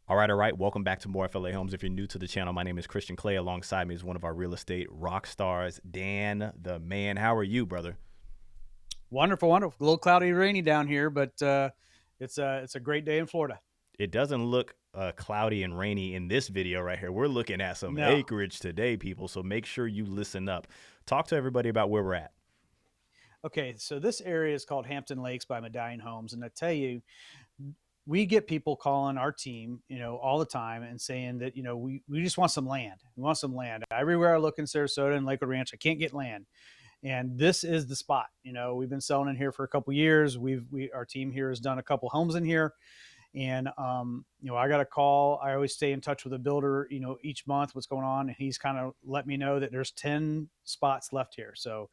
All right, all right. Welcome back to More FLA Homes. If you're new to the channel, my name is Christian Clay. Alongside me is one of our real estate rock stars, Dan the Man. How are you, brother? Wonderful, wonderful. A little cloudy, rainy down here, but it's a great day in Florida. It doesn't look cloudy and rainy in this video right here. We're looking at some No, acreage today, people, so make sure you listen up. Talk to everybody about where we're at. okay. So this area is called Hampton Lakes by Medallion Homes, and I tell you, we get people calling our team, all the time and saying that we just want some land. We want some land. Everywhere I look in Sarasota and Lakewood Ranch, I can't get land, and this is the spot. We've been selling in here for a couple years. Our team here has done a couple homes in here. And I got a call. I always stay in touch with a builder, each month what's going on, and he's kind of let me know that there's 10 spots left here. So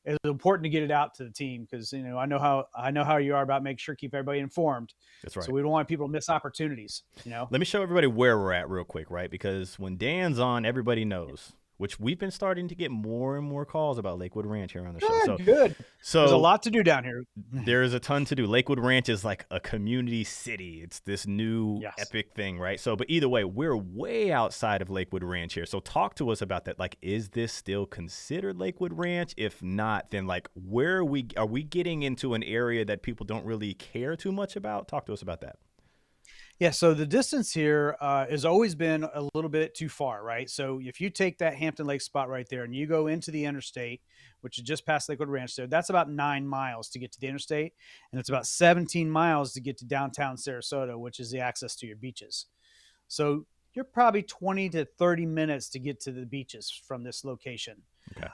it's important to get it out to the team because I know how you are about making sure keep everybody informed. That's So right. we don't want people to miss opportunities. Let me show everybody where we're at real quick, right? Because when Dan's on, everybody knows, which we've been starting to get more and more calls about Lakewood Ranch here on the show. Good. There's a lot to do down here. There is a ton to do. Lakewood Ranch is like a community city. It's this new Yes. epic thing, right? So, but either way, we're way outside of Lakewood Ranch here. So talk to us about that. Like, is this still considered Lakewood Ranch? If not, then like, where are we getting into an area that people don't really care too much about? Talk to us about that. Yeah, so the distance here has always been a little bit too far, right? So if you take that Hampton Lake spot right there and you go into the interstate, which is just past Lakewood Ranch there, that's about 9 miles to get to the interstate. And it's about 17 miles to get to downtown Sarasota, which is the access to your beaches. So you're probably 20 to 30 minutes to get to the beaches from this location. Okay.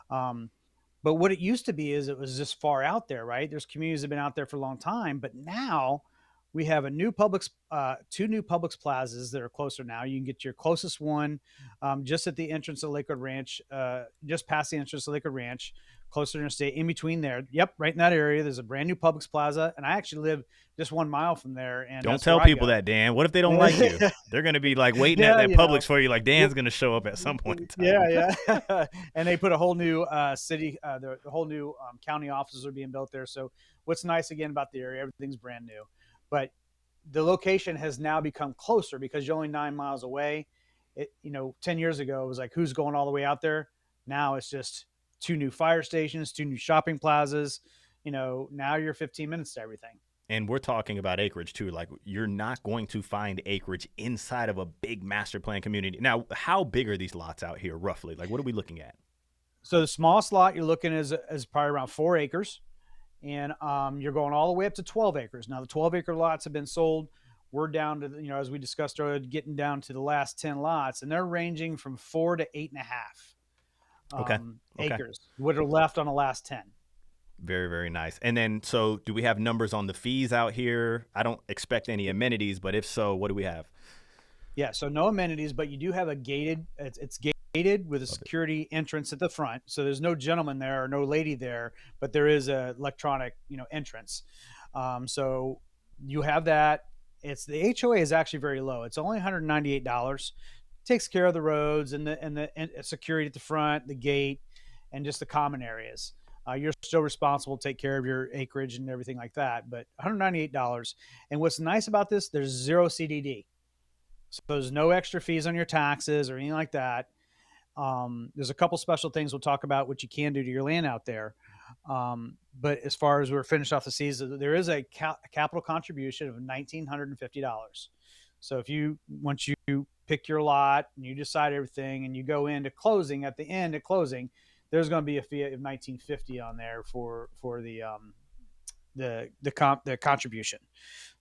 But what it used to be is it was just far out there, right? There's communities that have been out there for a long time, but now we have two new Publix plazas that are closer now. You can get your closest one just at the entrance of Lakewood Ranch, just past the entrance of Lakewood Ranch, closer to interstate. In between there, yep, right in that area, there's a brand new Publix plaza, and I actually live just 1 mile from there. And Don't that's tell where I people go. that, Dan. What if they don't like you? They're going to be like waiting at Yeah, that Publix for you. Like Well, Dan's going to show up at some point in time. yeah. And they put a whole new city, the whole new county offices are being built there. So what's nice again about the area, everything's brand new, but the location has now become closer because you're only 9 miles away. 10 years ago, it was like, who's going all the way out there? Now it's just two new fire stations, two new shopping plazas. Now you're 15 minutes to everything. And we're talking about acreage too. Like, you're not going to find acreage inside of a big master plan community. Now, how big are these lots out here roughly? Like, what are we looking at? So the smallest lot you're looking is probably around 4 acres. And you're going all the way up to 12 acres. Now the 12-acre lots have been sold. We're down to, as we discussed earlier, getting down to the last 10 lots, and they're ranging from 4 to 8.5 Okay. Okay. acres. What are left on the last 10? Very, very nice. And then, so do we have numbers on the fees out here? I don't expect any amenities, but if so, what do we have? Yeah, so no amenities, but you do have a gated. It's gated with a security entrance at the front. So there's no gentleman there or no lady there, but there is a electronic, entrance. So you have that. It's the HOA is actually very low. It's only $198. Takes care of the roads and the security at the front, the gate, and just the common areas. You're still responsible to take care of your acreage and everything like that. But $198. And what's nice about this, there's zero CDD. So there's no extra fees on your taxes or anything like that. There's a couple special things we'll talk about what you can do to your land out there. But as far as we're finished off the season, there is a capital contribution of $1,950. So once you pick your lot and you decide everything and you go into closing, at the end of closing, there's going to be a fee of $1,950 on there for the contribution.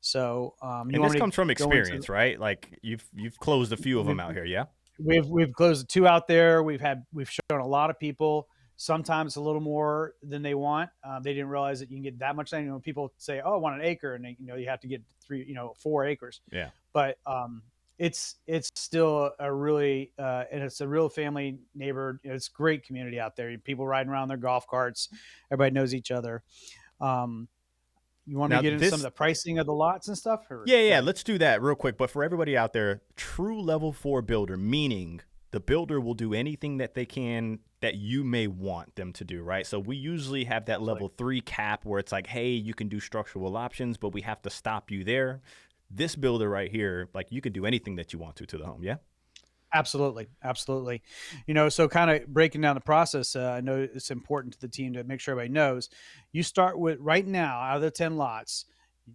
So And this comes from experience, right? Like, you've closed a few of them out here. Yeah. We've closed 2 out there. We've shown a lot of people. Sometimes a little more than they want. They didn't realize that you can get that much land. People say, "Oh, I want an acre," and you have to get 4 acres. Yeah. But it's still a really and it's a real family neighbor. It's a great community out there. People riding around their golf carts. Everybody knows each other. You want me to get into some of the pricing of the lots and stuff? Yeah. Let's do that real quick. But for everybody out there, true level 4 builder, meaning the builder will do anything that they can that you may want them to do, right? So we usually have that level 3 cap where it's like, hey, you can do structural options, but we have to stop you there. this builder right here, like you could do anything that you want to the home. Yeah. Absolutely. Absolutely. So kind of breaking down the process, I know it's important to the team to make sure everybody knows. You start with right now out of the 10 lots,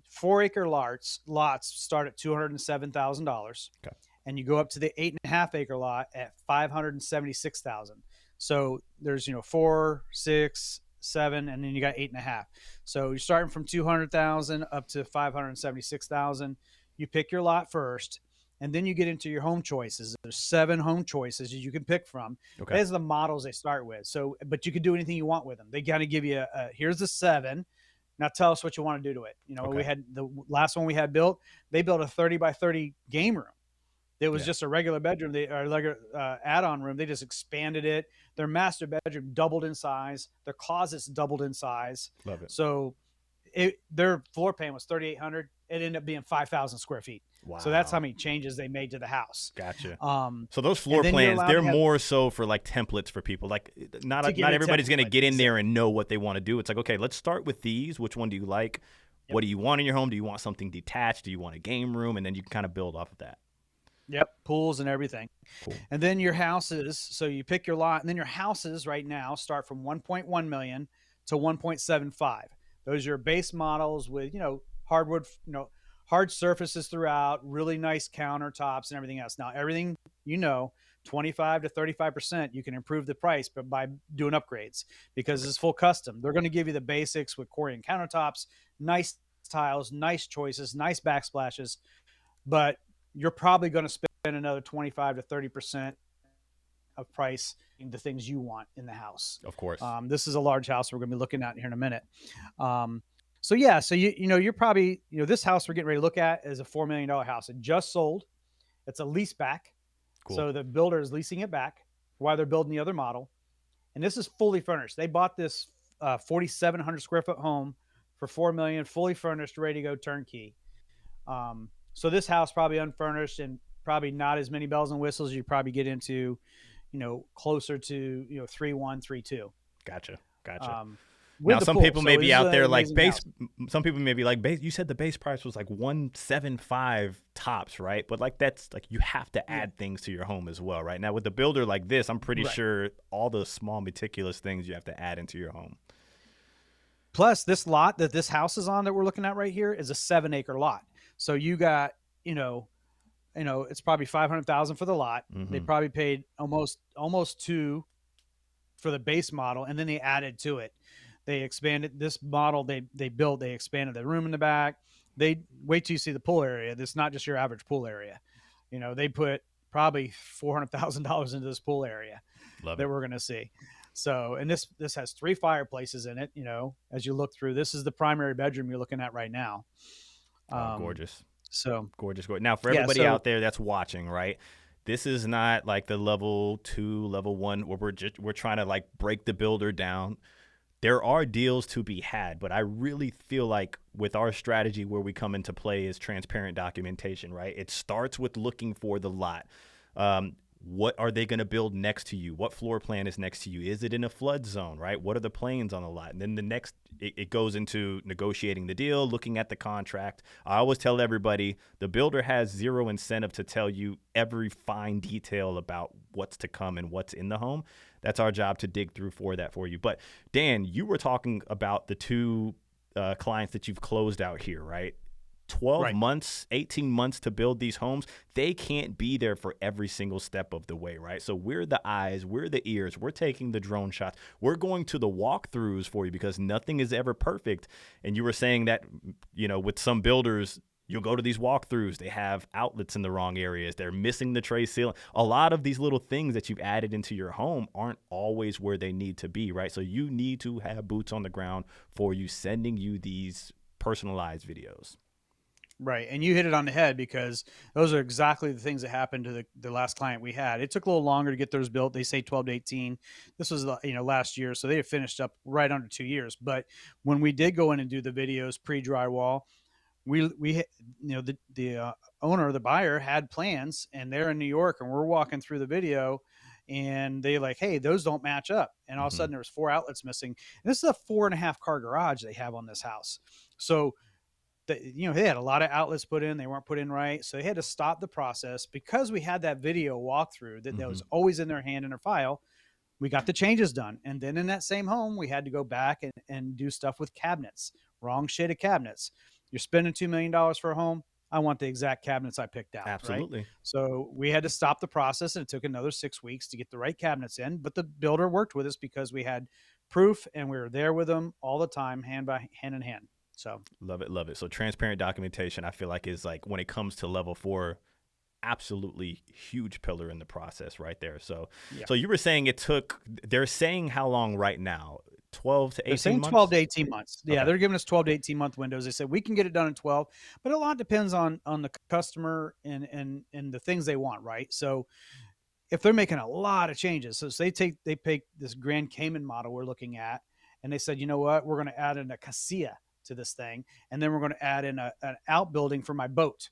4 acre lots start at $207,000, Okay. and you go up to the 8.5 acre lot at 576,000. So there's, 4, 6, 7, and then you got 8.5. So you're starting from 200,000 up to 576,000. You pick your lot first, and then you get into your home choices. There's 7 home choices you can pick from. Okay. Those are the models they start with. So, but you can do anything you want with them. They got to give you here's the 7. Now tell us what you want to do to it. Okay. We had the last one we had built. They built a 30 by 30 game room. It was just a regular bedroom. Add-on room. They just expanded it. Their master bedroom doubled in size. Their closets doubled in size. Love it. So their floor plan was 3,800. It ended up being 5,000 square feet. Wow. So that's how many changes they made to the house. Gotcha. So those floor then plans, they're more so for like templates for people. Like not everybody's going to get in there and know what they want to do. It's like, okay, let's start with these. Which one do you like? Yep. What do you want in your home? Do you want something detached? Do you want a game room? And then you can kind of build off of that. Yep, pools and everything. Cool. And then your houses, so you pick your lot, and then your houses right now start from 1.1 million to 1.75. Those are your base models with, hardwood, hard surfaces throughout, really nice countertops and everything else. Now, everything, 25 to 35%, you can improve the price, but by doing upgrades, because it's full custom. They're going to give you the basics with Corian countertops, nice tiles, nice choices, nice backsplashes, but you're probably going to spend another 25 to 30% of price in the things you want in the house. Of course. This is a large house we're going to be looking at here in a minute. So you're probably, this house we're getting ready to look at is a $4 million house. It just sold. It's a lease back. Cool. So the builder is leasing it back while they're building the other model. And this is fully furnished. They bought this 4,700 square foot home for $4 million, fully furnished, ready to go, turnkey. So this house probably unfurnished and probably not as many bells and whistles. You probably get into, closer to 3.1, 3.2. Gotcha. Now some people may be out there like base. Some people may be like base. You said the base price was like 175 tops, right? But like that's like you have to add things to your home as well, right? Now with the builder like this, I'm pretty sure all the small meticulous things you have to add into your home. Plus, this lot that this house is on that we're looking at right here is a 7-acre lot. So you got, it's probably 500,000 for the lot. Mm-hmm. They probably paid almost 2 for the base model, and then they added to it. They expanded this model. They expanded the room in the back. They wait till you see the pool area. This is not just your average pool area. They put probably $400,000 into this pool area that we're going to see. So, and this has 3 fireplaces in it. As you look through, this is the primary bedroom you're looking at right now. Gorgeous. So gorgeous. Now, for everybody out there that's watching, right? This is not like the level 2, level 1 where we're trying to like break the builder down. There are deals to be had, but I really feel like with our strategy where we come into play is transparent documentation, right? It starts with looking for the lot. What are they going to build next to you? What floor plan is next to you? Is it in a flood zone, right? What are the planes on the lot? And then the next, it goes into negotiating the deal, looking at the contract. I always tell everybody, the builder has zero incentive to tell you every fine detail about what's to come and what's in the home. That's our job to dig through for that for you. But Dan, you were talking about the 2 clients that you've closed out here, right? 12 months, 18 months to build these homes. They can't be there for every single step of the way, right? So we're the eyes, we're the ears, we're taking the drone shots. We're going to the walkthroughs for you because nothing is ever perfect. And you were saying that, with some builders, you'll go to these walkthroughs. They have outlets in the wrong areas. They're missing the tray ceiling. A lot of these little things that you've added into your home aren't always where they need to be, right? So you need to have boots on the ground for you sending you these personalized videos. Right. And you hit it on the head because those are exactly the things that happened to the last client we had. It took a little longer to get those built. They say 12 to 18. This was, last year. So they had finished up right under 2 years. But when we did go in and do the videos pre-drywall, we the owner, the buyer had plans and they're in New York and we're walking through the video and they like, hey, those don't match up. And all of a sudden there was 4 outlets missing. And this is a 4.5 car garage they have on this house. So they had a lot of outlets put in, they weren't put in right. So they had to stop the process because we had that video walkthrough that was always in their hand in their file. We got the changes done. And then in that same home, we had to go back and do stuff with cabinets, wrong shade of cabinets. You're spending $2 million for a home. I want the exact cabinets I picked out. Absolutely. Right. So we had to stop the process, and it took another 6 weeks to get the right cabinets in. But the builder worked with us because we had proof and we were there with them all the time, hand in hand. So love it. Love it. So transparent documentation, I feel like, is like, when it comes to level 4, absolutely huge pillar in the process right there. So, so you were saying they're saying how long right now? 12 to 18 they're saying months? 12 to 18 months. Yeah, Okay. they're giving us 12 to 18 month windows. They said we can get it done in 12, but a lot depends on the customer and the things they want, right? So if they're making a lot of changes, so they take this Grand Cayman model we're looking at, and they said, you know what, we're going to add in a casilla to this thing, and then we're going to add in an outbuilding for my boat.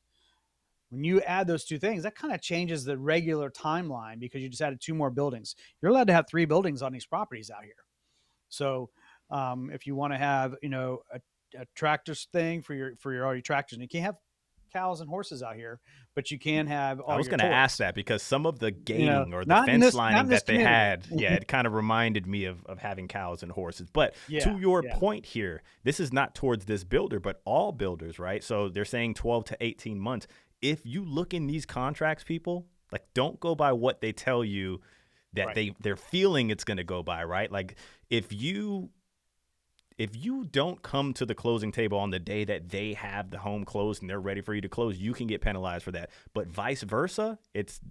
When you add those two things, that kind of changes the regular timeline because you just added 2 more buildings. You're allowed to have 3 buildings on these properties out here. So if you want to have, a tractors thing for all your tractors, and you can't have cows and horses out here, but you can have all I was your going to toys. ask that because some of the gating or the not in fence this- lining that they community. had, it kind of reminded me of having cows and horses. But to your point here, this is not towards this builder, but all builders, right? So they're saying 12 to 18 months. If you look in these contracts, people, like, don't go by what they tell you that they're feeling it's going to go by, right? Like, if you don't come to the closing table on the day that they have the home closed and they're ready for you to close, you can get penalized for that. But vice versa,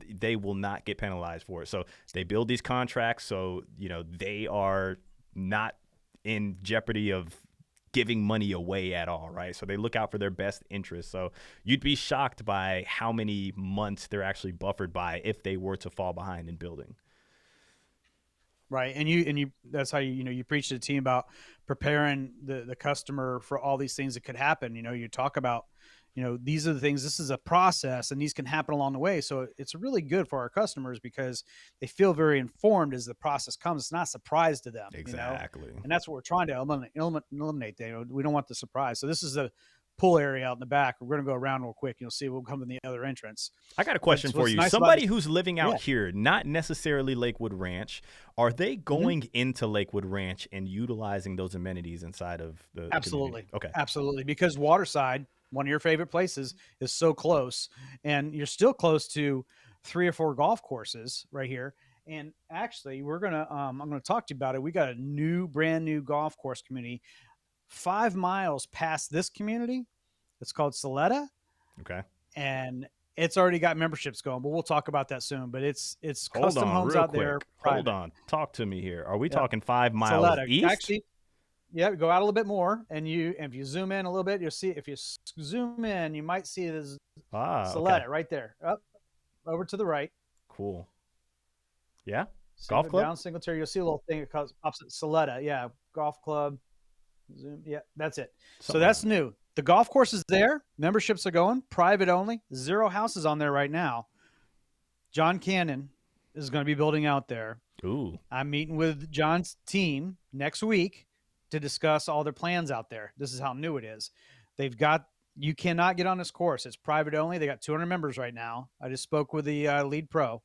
they will not get penalized for it. So they build these contracts so, they are not in jeopardy of giving money away at all, right? So they look out for their best interests. So you'd be shocked by how many months they're actually buffered by if they were to fall behind in building. Right. And you that's how you preach to the team about preparing the customer for all these things that could happen. You talk about, these are the things, this is a process, and these can happen along the way. So it's really good for our customers because they feel very informed as the process comes. It's not a surprise to them. Exactly. And that's what we're trying to eliminate. We don't want the surprise. So this is the pool area out in the back. We're going to go around real quick. You'll see we'll come to the other entrance. I got a question for you. Somebody who's living out here, not necessarily Lakewood Ranch, are they going into Lakewood Ranch and utilizing those amenities inside of the Absolutely. community? Okay. Absolutely. Because Waterside, one of your favorite places, is so close, and you're still close to 3 or 4 golf courses right here. And actually, we're going to, I'm going to talk to you about it. We got a brand new golf course community 5 miles past this community. It's called Saletta. Okay. And it's already got memberships going, but we'll talk about that soon. But it's Hold custom on, homes real out quick. there. Hold on. Talk to me here. Are we talking 5 miles Saletta. east? Actually, go out a little bit more, and if you zoom in a little bit, you'll see. If you zoom in, you might see this Saletta right there. Up over to the right. Cool. Yeah. Golf club down Singletary. You'll see a little thing that pops at Saletta. Yeah, golf club. Zoom. Yeah, that's it. So that's new. The golf course is there. Memberships are going. Private only. 0 houses on there right now. John Cannon is going to be building out there. Ooh. I'm meeting with John's team next week to discuss all their plans out there. This is how new it is. You cannot get on this course. It's private only. They got 200 members right now. I just spoke with the lead pro,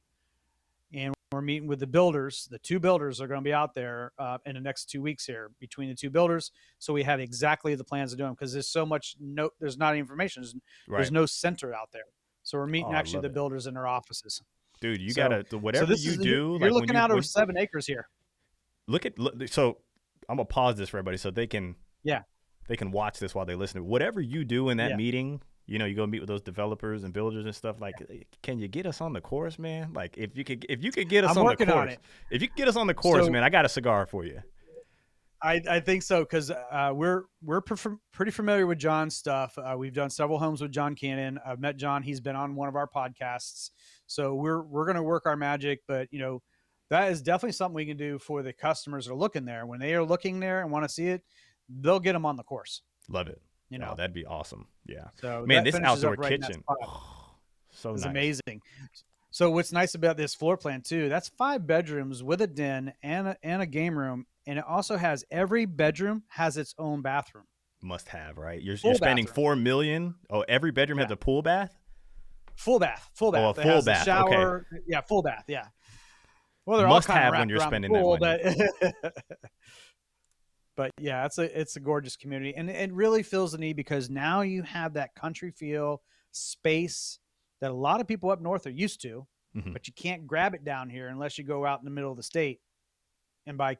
and we're meeting with the builders. The 2 builders are going to be out there in the next 2 weeks here between the 2 builders. So we have exactly the plans to do them because there's so much there's not information. There's no center out there. So we're meeting the builders in their offices. Dude, you gotta whatever you do. You're looking out over 7 acres here. So I'm gonna pause this for everybody so they can watch this while they listen. Whatever you do in that meeting, you go meet with those developers and builders and stuff. Like, can you get us on the course, man? Like, if you could get us on the course, if you could get us on the course, man, I got a cigar for you. I think so because we're pretty familiar with John's stuff. We've done several homes with John Cannon. I've met John. He's been on one of our podcasts. So we're going to work our magic. But, that is definitely something we can do for the customers that are looking there. When they are looking there and want to see it, they'll get them on the course. Love it. That'd be awesome. Yeah. So man, this outdoor kitchen. So it's nice. Amazing. So what's nice about this floor plan too, that's 5 bedrooms with a den and a game room. And it also has every bedroom has its own bathroom. Must have, right? You're Full spending bathroom. $4 million. Oh, every bedroom has Yeah. a pool bath. Full bath. Full Oh, a bath. It full has a bath. Okay, shower. Yeah, full bath. Yeah. Well, they're all must kind of have when wrapped you're around the spending that pool, money. but yeah, it's a gorgeous community, and it really fills the need because now you have that country feel, space that a lot of people up north are used to, Mhm. but you can't grab it down here unless you go out in the middle of the state and buy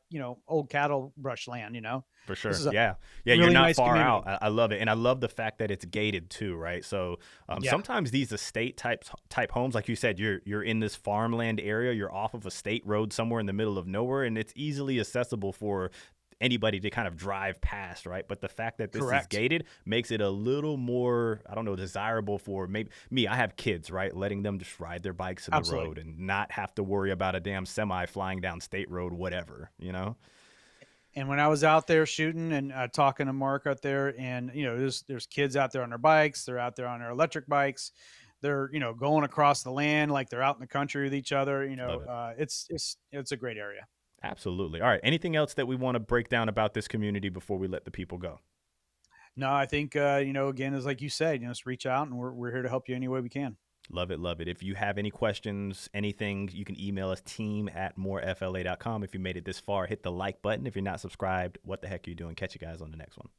old cattle brush land. For This sure. is a Yeah. Yeah. You're really not nice far out. community. I love it. And I love the fact that it's gated too, right? So Yeah, sometimes these estate type homes, like you said, you're in this farmland area, you're off of a state road somewhere in the middle of nowhere, and it's easily accessible for anybody to kind of drive past, right? But the fact that this is correct. gated makes it a little more, I don't know, desirable for maybe me. I have kids, right? Letting them just ride their bikes in the Absolutely. road and not have to worry about a damn semi flying down state road, whatever, you know? And when I was out there shooting and talking to Mark out there, and there's kids out there on their bikes, they're out there on their electric bikes, they're going across the land like they're out in the country with each other. Love it. It's a great area. Absolutely. All right. Anything else that we want to break down about this community before we let the people go? No, I think again, as like you said, just reach out, and we're here to help you any way we can. Love it. Love it. If you have any questions, anything, you can email us team@morefla.com. If you made it this far, hit the like button. If you're not subscribed, what the heck are you doing? Catch you guys on the next one.